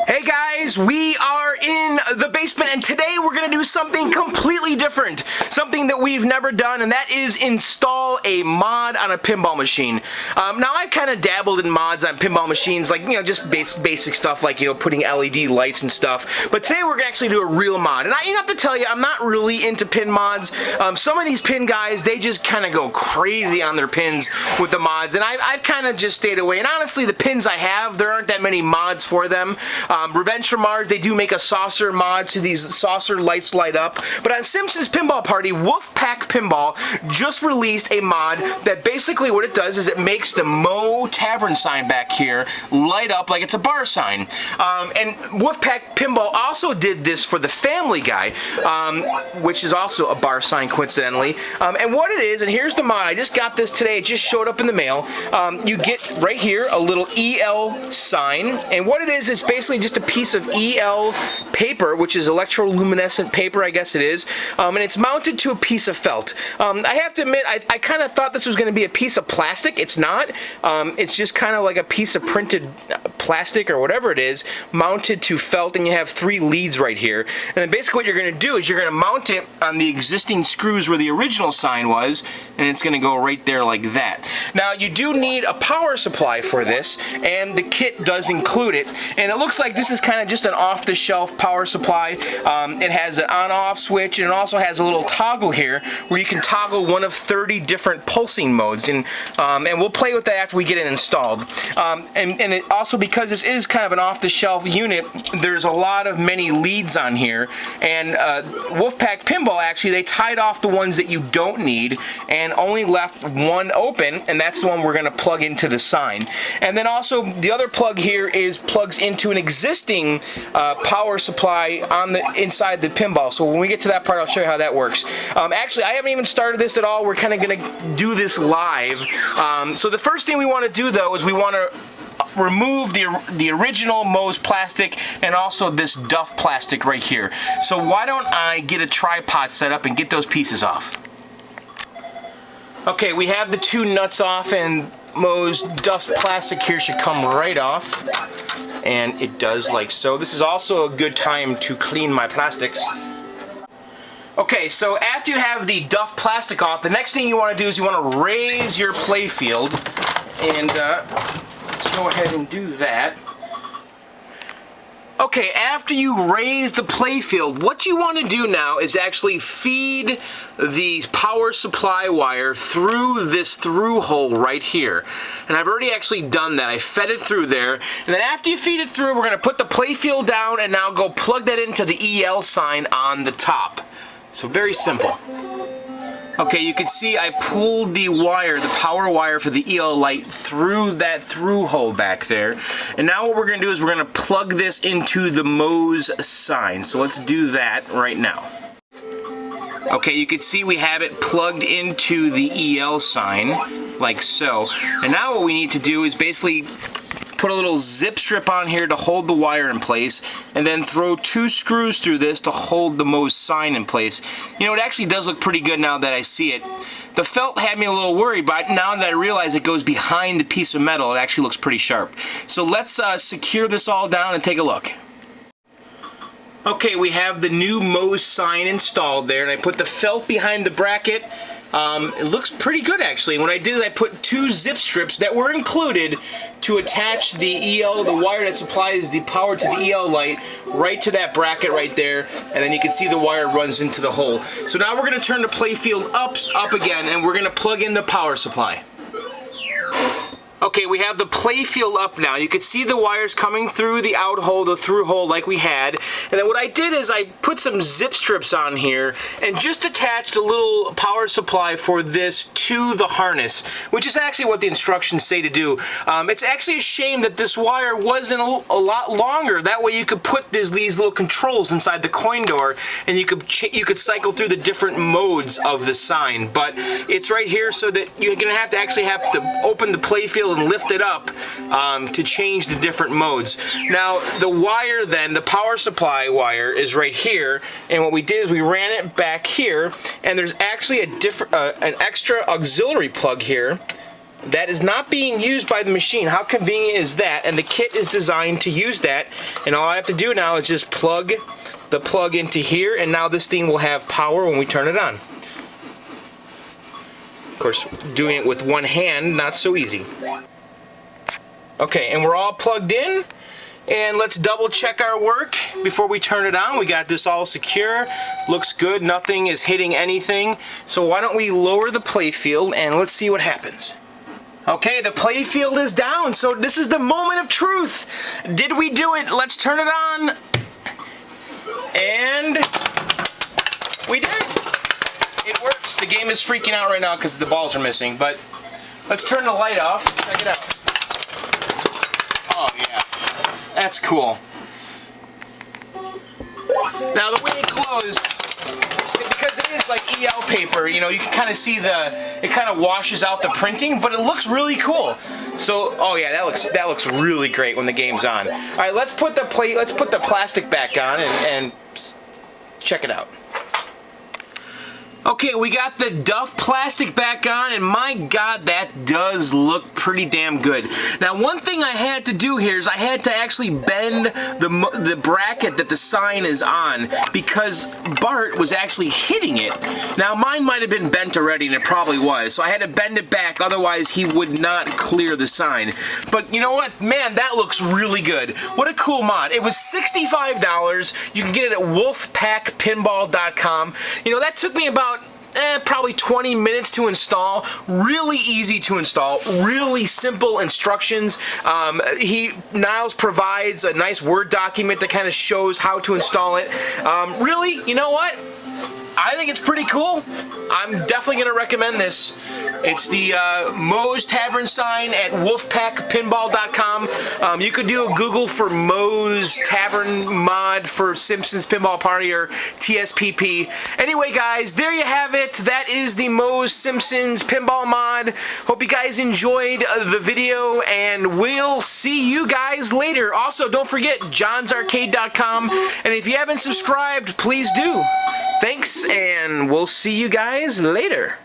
Hey guys, we are in the basement and today we're going to do something completely different. Something that we've never done, and that is install a mod on a pinball machine. Now I've kind of dabbled in mods on pinball machines, like, just basic stuff like, putting LED lights and stuff. But today we're going to actually do a real mod. And I have to tell you, I'm not really into pin mods. Some of these pin guys, they just kind of go crazy on their pins with the mods. And I've kind of just stayed away. And honestly, the pins I have, there aren't that many mods for them. Revenge from Mars, they do make a saucer mod, so these saucer lights light up. But on Simpsons Pinball Party, Wolfpack Pinball just released a mod that basically what it does is it makes the Tavern sign back here light up like it's a bar sign. And Wolfpack Pinball also did this for the Family Guy, which is also a bar sign coincidentally. And what it is, and here's the mod, I just got this today, it just showed up in the mail. You get right here a little EL sign, and what it is basically just a piece of EL paper, which is electroluminescent paper, I guess it is, and it's mounted to a piece of felt. I have to admit, I kind of thought this was going to be a piece of plastic. It's not. It's just kind of like a piece of printed plastic or whatever it is, mounted to felt, and you have 3 leads right here. And then basically what you're going to do is you're going to mount it on the existing screws where the original sign was, and it's going to go right there like that. Now, you do need a power supply for this, and the kit does include it, and it looks like this is kind of just an off-the-shelf power supply. It has an on-off switch, and it also has a little toggle here where you can toggle one of 30 different pulsing modes, and we'll play with that after we get it installed. And it also, because this is kind of an off-the-shelf unit, there's a lot of many leads on here, and Wolfpack Pinball, actually, they tied off the ones that you don't need and only left one open, and that's the one we're going to plug into the sign. And then also, the other plug here plugs into an existing power supply on the inside the pinball. So when we get to that part, I'll show you how that works. Actually, I haven't even started this at all. We're kind of going to do this live. So the first thing we want to do, though, is we want to remove the original Moe's plastic and also this Duff plastic right here. So why don't I get a tripod set up and get those pieces off? Okay, we have the 2 nuts off, and Moe's Duff plastic here should come right off. And it does, like so. This is also a good time to clean my plastics. Okay, so after you have the Duff plastic off, the next thing you want to do is you want to raise your playfield, and let's go ahead and do that. Okay, after you raise the playfield, what you want to do now is actually feed the power supply wire through this through hole right here. And I've already actually done that. I fed it through there. And then after you feed it through, we're going to put the playfield down and now go plug that into the EL sign on the top. So very simple. Okay, you can see I pulled the wire, the power wire for the EL light through that through hole back there. And now what we're going to do is we're going to plug this into the Moe's sign. So let's do that right now. Okay, you can see we have it plugged into the EL sign, like so. And now what we need to do is basically put a little zip strip on here to hold the wire in place, and then throw 2 screws through this to hold the Moe's sign in place. It actually does look pretty good now that I see it. The felt had me a little worried, but now that I realize it goes behind the piece of metal, it actually looks pretty sharp. So let's secure this all down and take a look. Okay, we have the new Moe's sign installed there, and I put the felt behind the bracket. It looks pretty good actually. When I did it, I put 2 zip strips that were included to attach the the wire that supplies the power to the EL light right to that bracket right there, and then you can see the wire runs into the hole. So now we're going to turn the playfield up again, and we're going to plug in the power supply. Okay, we have the playfield up now. You can see the wires coming through the out hole, the through hole like we had. And then what I did is I put some zip strips on here and just attached a little power supply for this to the harness, which is actually what the instructions say to do. It's actually a shame that this wire wasn't a lot longer. That way you could put these little controls inside the coin door, and you could cycle through the different modes of the sign. But it's right here so that you're gonna have to open the playfield and lift it up to change the different modes. Now the wire then, the power supply wire, is right here, and what we did is we ran it back here, and there's actually an extra auxiliary plug here that is not being used by the machine. How convenient is that? And the kit is designed to use that, and all I have to do now is just plug the plug into here, and now this thing will have power when we turn it on. Of course, doing it with one hand, not so easy. Okay, and we're all plugged in, and let's double check our work before we turn it on. We got this all secure, looks good, nothing is hitting anything. So why don't we lower the play field and let's see what happens. Okay, the play field is down, so this is the moment of truth. Did we do it? Let's turn it on. And we did. It works. The game is freaking out right now because the balls are missing, but let's turn the light off. Check it out. Oh yeah, that's cool. Now the way it glows, because it is like EL paper, you know, you can kind of see it kind of washes out the printing, but it looks really cool. So, oh yeah, that looks really great when the game's on. All right, let's put the plastic back on and check it out. Okay, we got the Duff plastic back on, and my God, that does look pretty damn good. Now, one thing I had to do here is I had to actually bend the bracket that the sign is on because Bart was actually hitting it. Now, mine might have been bent already, and it probably was, so I had to bend it back, otherwise he would not clear the sign. But you know what? Man, that looks really good. What a cool mod. It was $65. You can get it at wolfpackpinball.com. You know, that took me about probably 20 minutes to install. Really easy to install, really simple instructions. Niles provides a nice Word document that kind of shows how to install it. Really, you know what? I think it's pretty cool. I'm definitely going to recommend this. It's the Moe's Tavern sign at wolfpackpinball.com. You could do a Google for Moe's Tavern mod for Simpsons Pinball Party or TSPP. Anyway, guys, there you have it. That is the Moe's Simpsons Pinball mod. Hope you guys enjoyed the video, and we'll see you guys later. Also, don't forget johnsarcade.com, and if you haven't subscribed, please do. Thanks, and we'll see you guys later.